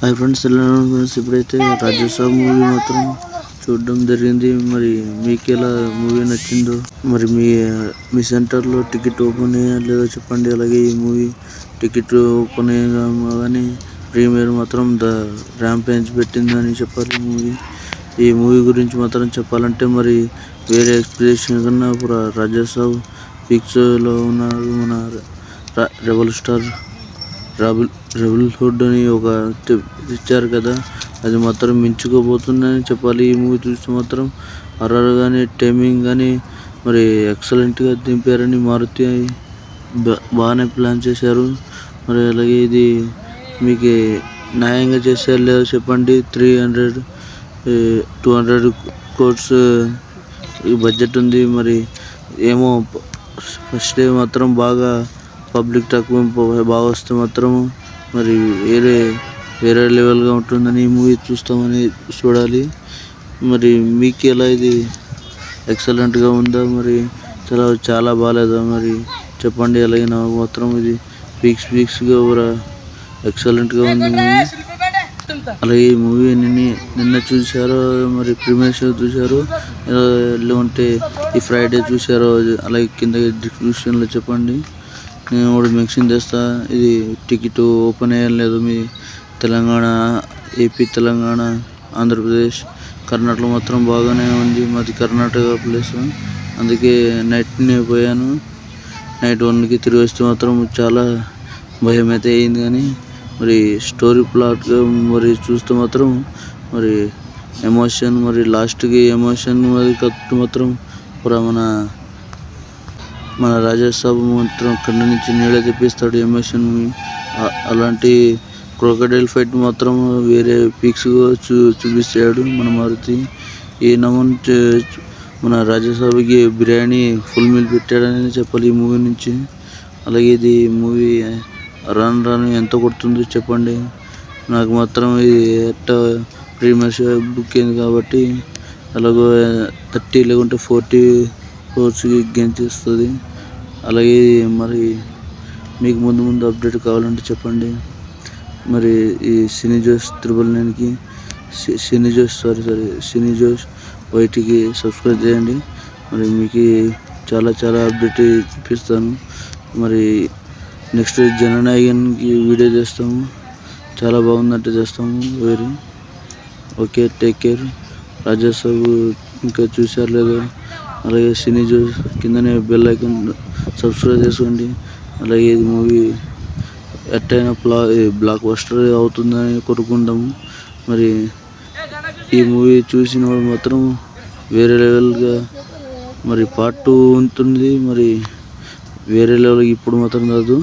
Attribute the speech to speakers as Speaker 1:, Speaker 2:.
Speaker 1: Hi friends, ఎలా ఉన్నారు friends? ఇప్పుడైతే రాజసాబ్ మూవీ మాత్రం చూడడం జరిగింది. మరి మీకు ఎలా మూవీ నచ్చిందో, మరి మీ సెంటర్లో టికెట్ ఓపెన్ అయ్యా లేదో చెప్పండి. అలాగే ఈ మూవీ టికెట్ ఓపెన్ అయ్యగానే ప్రీమియర్ మాత్రం ద ర్యాంపేజ్ పెట్టిందని చెప్పాలి. ఈ మూవీ గురించి మాత్రం చెప్పాలంటే మరి వేరే ఎక్స్ప్రెషన్ కన్నా రాజసాబ్ పిక్చర్లో ఉన్నారు. మన రెబల్ స్టార్ రెబల్ హుడ్ అని ఒక ఇచ్చారు కదా, అది మాత్రం మించుకోబోతుందని చెప్పాలి. ఈ మూవీ చూస్తే మాత్రం హర్రర్ కానీ టైమింగ్ కానీ మరి ఎక్సలెంట్గా దింపారని మారుతి బాగానే ప్లాన్ చేశారు. మరి అలాగే ఇది మీకు న్యాయంగా చేశారు లేదో చెప్పండి. 200 crores ఈ బడ్జెట్ ఉంది. మరి ఏమో ఫస్ట్ డే మాత్రం బాగా పబ్లిక్ టాక్ బాగా వస్తే మాత్రం మరి వేరే లెవెల్గా ఉంటుందని ఈ మూవీ చూడాలి. మరి మీకు ఎలా ఇది ఎక్సలెంట్గా ఉందా, మరి చాలా బాగాలేదా మరి చెప్పండి. అలాగే నాకు మాత్రం ఇది పీక్స్గా ఎక్సలెంట్గా ఉంది మూవీ. అలాగే ఈ మూవీ నిన్న చూశారో, మరి ప్రీమియర్ షో చూశారో, లేకుంటే ఈ ఫ్రైడే చూశారో, అలాగే కింద డిస్క్రిప్షన్లో చెప్పండి. నేను కూడా మెన్షన్ చేస్తా. ఇది టికెట్ ఓపెన్ అయ్యా లేదు మీ తెలంగాణ, ఏపీ, తెలంగాణ, ఆంధ్రప్రదేశ్, కర్ణాటకలో మాత్రం బాగానే ఉంది. మాది కర్ణాటక ప్లేస్, అందుకే నైట్నే పోయాను. నైట్ 1కి తిరిగి వస్తే మాత్రం చాలా భయం అయితే అయింది. కానీ మరి స్టోరీ ప్లాట్ మరి చూస్తే మాత్రం మరి ఎమోషన్, మరి లాస్ట్కి ఎమోషన్ మరి కట్టు మాత్రం మన రాజసాబ్ మాత్రం కన్ను నుంచి నీళ్ళ తెప్పిస్తాడు ఎమోషన్. అలాంటి క్రొకడైల్ ఫైట్ మాత్రం వేరే పీక్స్గా చూపిస్తాడు మన మారుతి. ఈ నమన్ మన రాజసాబ్కి బిర్యానీ ఫుల్ మీల్ పెట్టాడని చెప్పాలి ఈ మూవీ నుంచి. అలాగే ఇది మూవీ రాను ఎంత కొడుతుందో చెప్పండి. నాకు మాత్రం ఇది ప్రీమియర్ షో బుక్ అయింది కాబట్టి అలాగే 30 లేకుంటే 40 crores గెయిన్ చేస్తుంది. అలాగే మరి మీకు ముందు అప్డేట్ కావాలంటే చెప్పండి. మరి ఈ సినీ జోష్ 999కి సినీ జోష్ వైటీకి సబ్స్క్రైబ్ చేయండి. మరి మీకు చాలా అప్డేట్ ఇప్పిస్తాను. మరి నెక్స్ట్ జననాయకన్కి వీడియో చేస్తాము, చాలా బాగుందంటే చేస్తాము. Okay, take care. రాజసాబ్ ఇంకా చూశారు లేదో, అలాగే సినీ జోష్ కిందనే బెల్ ఐకాన్ సబ్స్క్రైబ్ చేసుకోండి. అలాగే ఇది మూవీ ఎట్టయినా బ్లాక్ బస్టర్ అవుతుందని కోరుకుంటాము. మరి ఈ మూవీ చూసిన వాడు మాత్రం వేరే లెవెల్గా మరి పార్ట్ 2 ఉంటుంది. మరి వేరే లెవెల్ ఇప్పుడు మాత్రం కాదు.